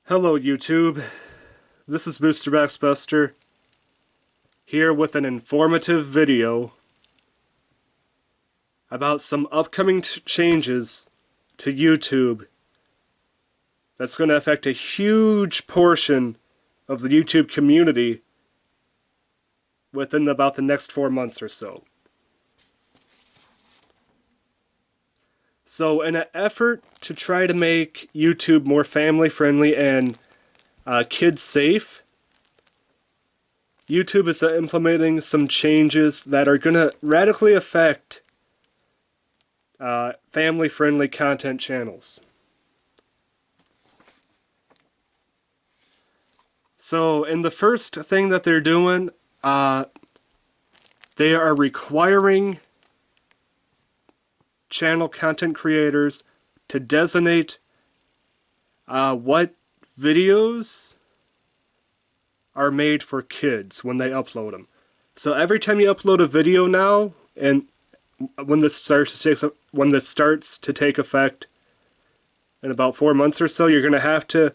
Hello YouTube, this is Booster Buster here with an informative video about some upcoming changes to YouTube that's going to affect a huge portion of the YouTube community within about the next 4 months or so. So in an effort to try to make YouTube more family friendly and kids safe, YouTube is implementing some changes that are going to radically affect family friendly content channels. So in the first thing that they're doing, they are requiring channel content creators to designate what videos are made for kids when they upload them. So every time you upload a video now, and when this starts to take effect in about 4 months or so, you're going to have to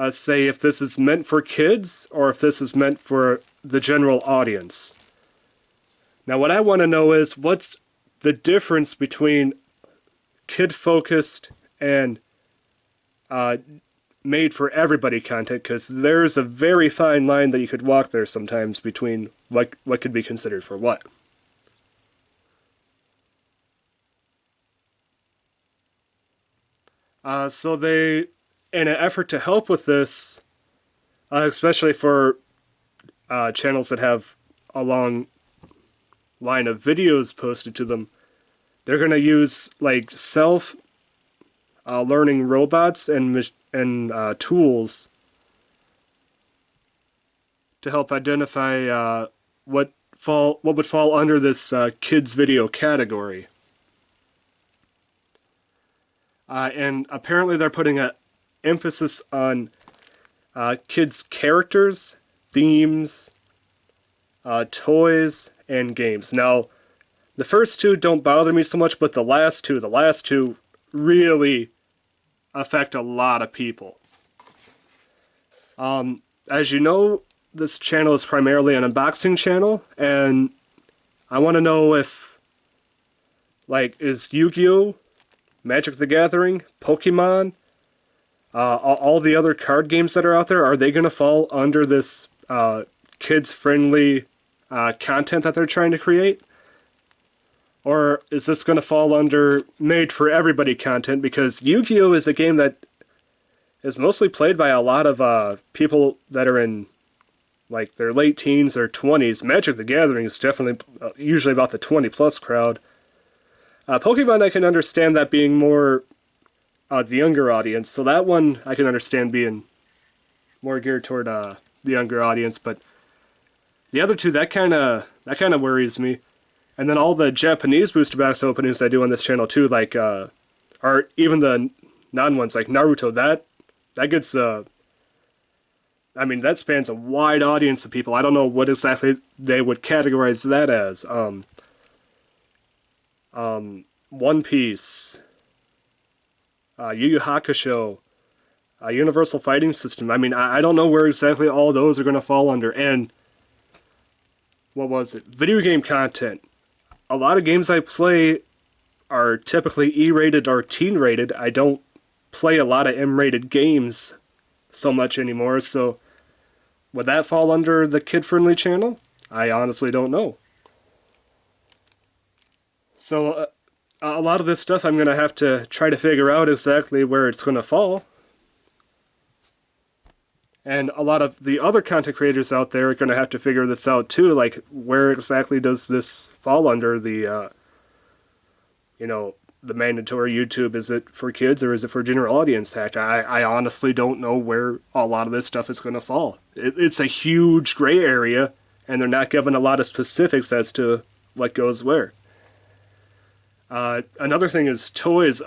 say if this is meant for kids or if this is meant for the general audience. Now what I want to know is what's the difference between kid-focused and made for everybody content, because there's a very fine line that you could walk there sometimes between what could be considered for what. So they, in an effort to help with this, especially for channels that have a long line of videos posted to them, they're going to use like self-learning robots and tools to help identify what would fall under this kids video category. And apparently they're putting an emphasis on kids' characters, themes, toys, and games. Now, the first two don't bother me so much, but the last two really affect a lot of people. As you know, this channel is primarily an unboxing channel, and I want to know if, like, is Yu-Gi-Oh!, Magic the Gathering, Pokemon, all the other card games that are out there, are they going to fall under this kids-friendly content that they're trying to create? Or is this going to fall under made-for-everybody content? Because Yu-Gi-Oh! Is a game that is mostly played by a lot of people that are in like their late teens or 20s. Magic the Gathering is definitely usually about the 20-plus crowd. Pokemon, I can understand that being more the younger audience, so that one I can understand being more geared toward the younger audience, but the other two, that kind of worries me. And then all the Japanese booster box openings I do on this channel too, like or even the non-ones like Naruto, that gets I mean, that spans a wide audience of people. I don't know what exactly they would categorize that as. One Piece, Yu Yu Hakusho, Universal Fighting System. I mean, I don't know where exactly all those are going to fall under. And what was it? Video game content. A lot of games I play are typically E-rated or teen-rated. I don't play a lot of M-rated games so much anymore, so would that fall under the kid-friendly channel? I honestly don't know. So a lot of this stuff I'm going to have to try to figure out exactly where it's going to fall. And a lot of the other content creators out there are going to have to figure this out too, like where exactly does this fall under the, the mandatory YouTube? Is it for kids or is it for general audience? I honestly don't know where a lot of this stuff is going to fall. It's a huge gray area, and they're not given a lot of specifics as to what goes where. Another thing is toys.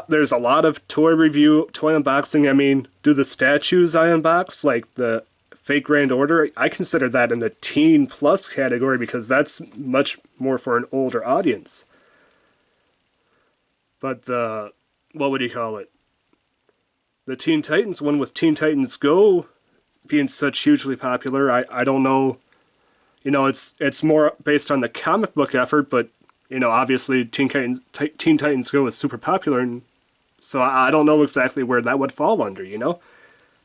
There's a lot of toy unboxing. I mean, do the statues I unbox, like the fake Grand Order, I consider that in the teen plus category because that's much more for an older audience. But what would you call it? the Teen Titans one with Teen Titans Go being such hugely popular, I don't know. You know, it's more based on the comic book effort, but you know, obviously Teen Titans Go is super popular, and so I don't know exactly where that would fall under. You know,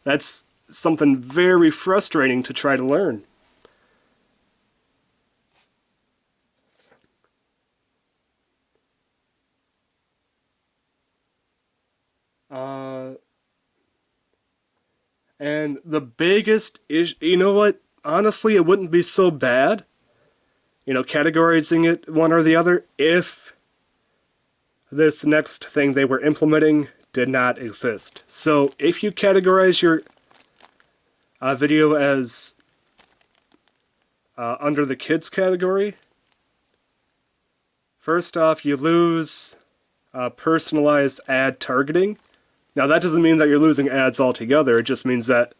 that's something very frustrating to try to learn. Uh, and the biggest is, you know what? Honestly, it wouldn't be so bad, you know, categorizing it one or the other if this next thing they were implementing did not exist. So if you categorize your video as under the kids category, first off, you lose personalized ad targeting. Now that doesn't mean that you're losing ads altogether, it just means that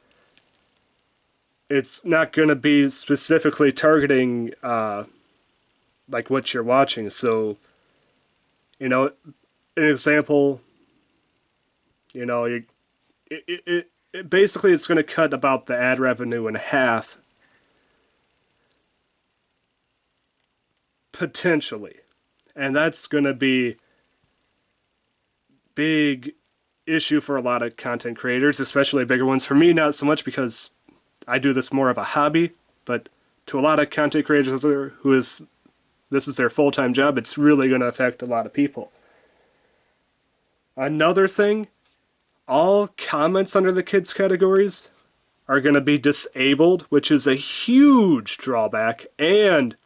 it's not going to be specifically targeting like what you're watching. So, you know, an example, you know, basically it's going to cut about the ad revenue in half, potentially. And that's going to be big issue for a lot of content creators, especially bigger ones. For me, not so much because I do this more of a hobby, but to a lot of content creators this is their full-time job, it's really going to affect a lot of people. Another thing, all comments under the kids categories are going to be disabled, which is a huge drawback, and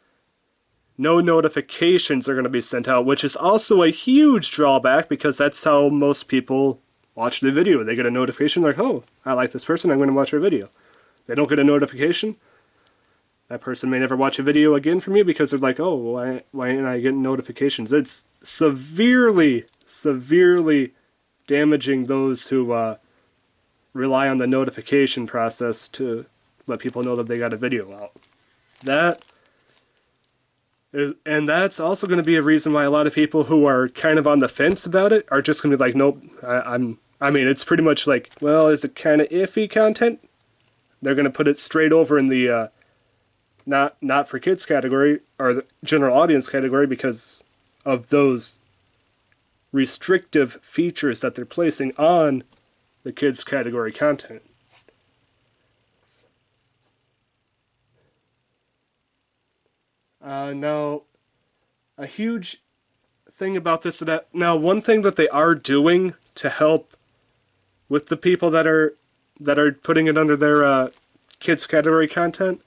no notifications are going to be sent out, which is also a huge drawback because that's how most people watch the video. They get a notification like, oh, I like this person, I'm going to watch their video. They don't get a notification, that person may never watch a video again from you because they're like, oh, why ain't I getting notifications? It's severely damaging those who rely on the notification process to let people know that they got a video out. And that's also going to be a reason why a lot of people who are kind of on the fence about it are just going to be like, nope, I mean, it's pretty much like, well, is it kind of iffy content? They're going to put it straight over in the not for kids category, or the general audience category, because of those restrictive features that they're placing on the kids category content. Now, a huge thing about this, now one thing that they are doing to help with the people that are putting it under their kids category content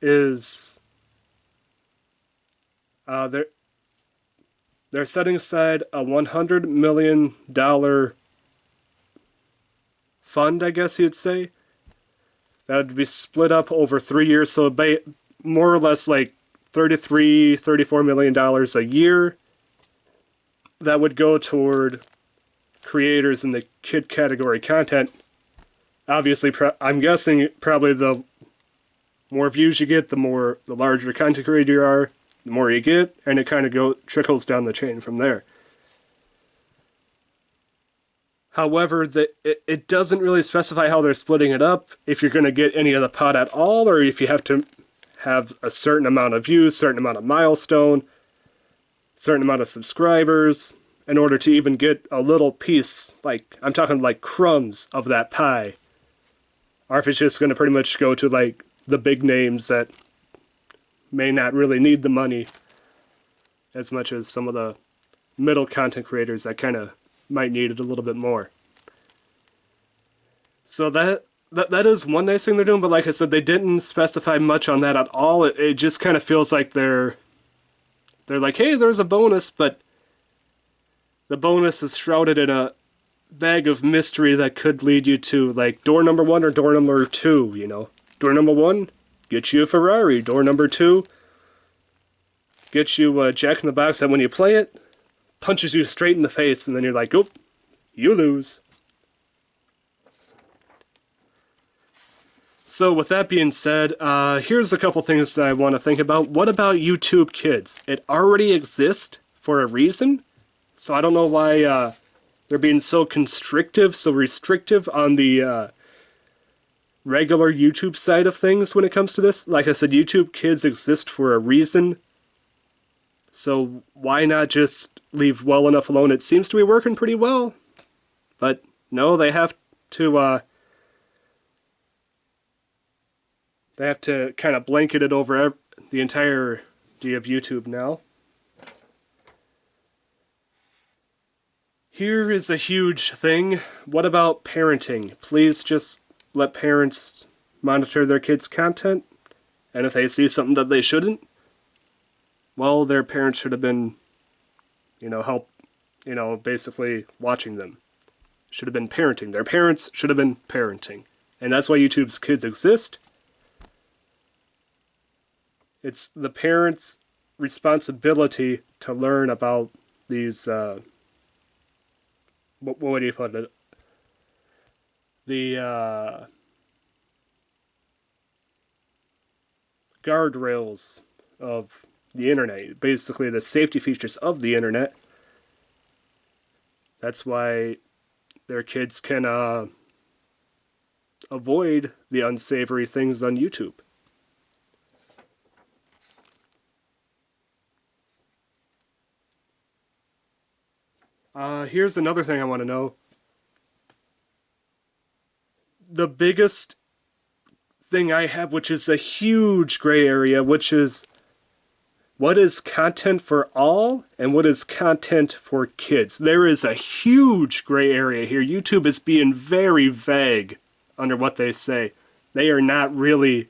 is they're setting aside a $100 million fund, I guess you'd say. That would be split up over 3 years, so more or less like $34 million a year that would go toward creators in the kid category content. Obviously, I'm guessing probably the more views you get, the larger content creator you are, the more you get, and it kind of trickles down the chain from there. However, it doesn't really specify how they're splitting it up, if you're going to get any of the pot at all, or if you have to have a certain amount of views, certain amount of milestone, certain amount of subscribers, in order to even get a little piece, like, I'm talking like crumbs of that pie. Or if it's just going to pretty much go to like the big names that may not really need the money as much as some of the middle content creators that kind of might need it a little bit more. So that is one nice thing they're doing, but like I said, they didn't specify much on that at all. It just kind of feels like they're like, hey, there's a bonus, but the bonus is shrouded in a bag of mystery that could lead you to like door number 1 or door number 2, you know. Door number 1, get you a Ferrari. Door number 2, get you a Jack in the Box that when you play it, punches you straight in the face, and then you're like, oh, you lose. So with that being said, here's a couple things I want to think about. What about YouTube Kids? It already exists for a reason, so I don't know why they're being so constrictive, so restrictive on the regular YouTube side of things when it comes to this. Like I said, YouTube Kids exist for a reason. So why not just leave well enough alone? It seems to be working pretty well. But no, they have to kind of blanket it over the entirety of YouTube now. Here is a huge thing. What about parenting? Please just let parents monitor their kids' content. And if they see something that they shouldn't, well, their parents should have been, basically watching them. Should have been parenting. Their parents should have been parenting. And that's why YouTube's Kids exist. It's the parents' responsibility to learn about these, what do you put it? The guardrails of the internet, basically the safety features of the internet. That's why their kids can avoid the unsavory things on YouTube. Here's another thing I want to know. The biggest thing I have, which is a huge gray area, which is what is content for all and what is content for kids. There is a huge gray area here. YouTube is being very vague under what they say. They are not really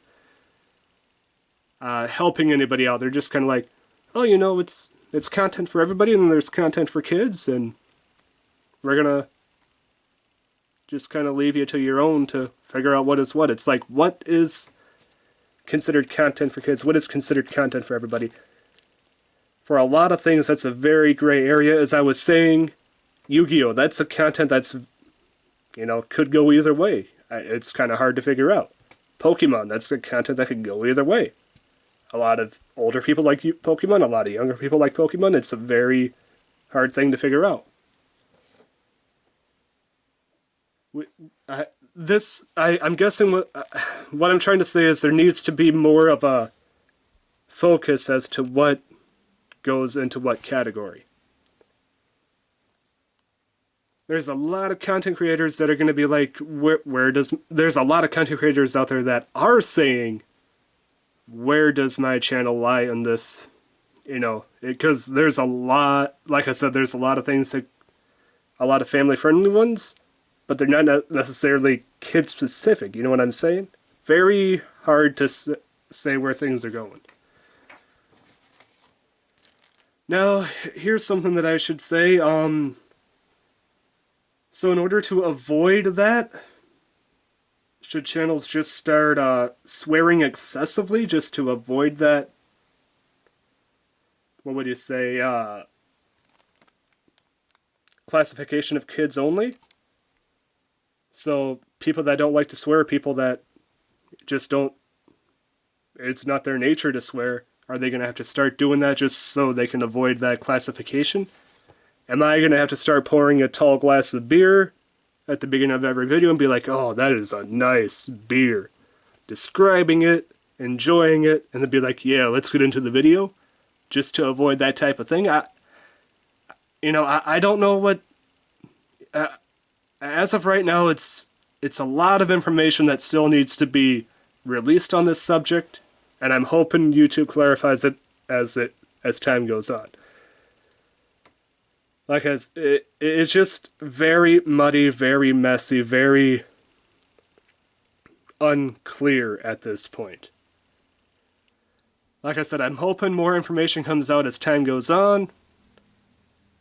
helping anybody out. They're just kind of like, oh, it's content for everybody and then there's content for kids, and we're gonna just kind of leave you to your own to figure out what is what. It's like, what is considered content for kids? What is considered content for everybody? For a lot of things, that's a very gray area. As I was saying, Yu-Gi-Oh! That's a content that's, could go either way. It's kind of hard to figure out. Pokemon, that's the content that could go either way. A lot of older people like Pokemon, a lot of younger people like Pokemon. It's a very hard thing to figure out. I'm guessing what I'm trying to say is there needs to be more of a focus as to what goes into what category. There's a lot of content creators that are going to be like, there's a lot of content creators out there that are saying, where does my channel lie in this? Because there's a lot, like I said, there's a lot of things a lot of family-friendly ones, but they're not necessarily kid-specific, you know what I'm saying? Very hard to say where things are going. Now, here's something that I should say. So in order to avoid that, should channels just start swearing excessively just to avoid that, what would you say, classification of kids only? So people that don't like to swear, people that just don't, it's not their nature to swear, are they going to have to start doing that just so they can avoid that classification? Am I going to have to start pouring a tall glass of beer at the beginning of every video and be like, oh, that is a nice beer, describing it, enjoying it, and then be like, yeah, let's get into the video, just to avoid that type of thing? I don't know what... as of right now, it's a lot of information that still needs to be released on this subject, and I'm hoping YouTube clarifies it as time goes on. Like, it's just very muddy, very messy, very unclear at this point. Like I said, I'm hoping more information comes out as time goes on,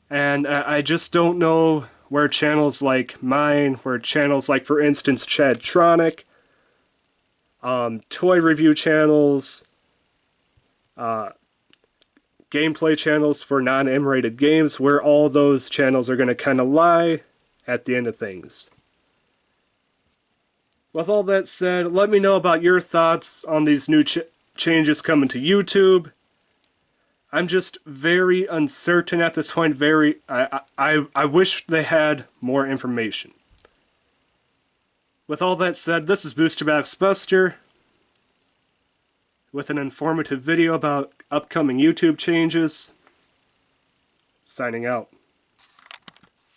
and I just don't know where channels like mine, where channels like, for instance, Chadtronic, toy review channels, gameplay channels for non-M-rated games, where all those channels are going to kind of lie at the end of things. With all that said, let me know about your thoughts on these new changes coming to YouTube. I'm just very uncertain at this point. I wish they had more information. With all that said, this is Boosterbox Buster with an informative video about upcoming YouTube changes. Signing out.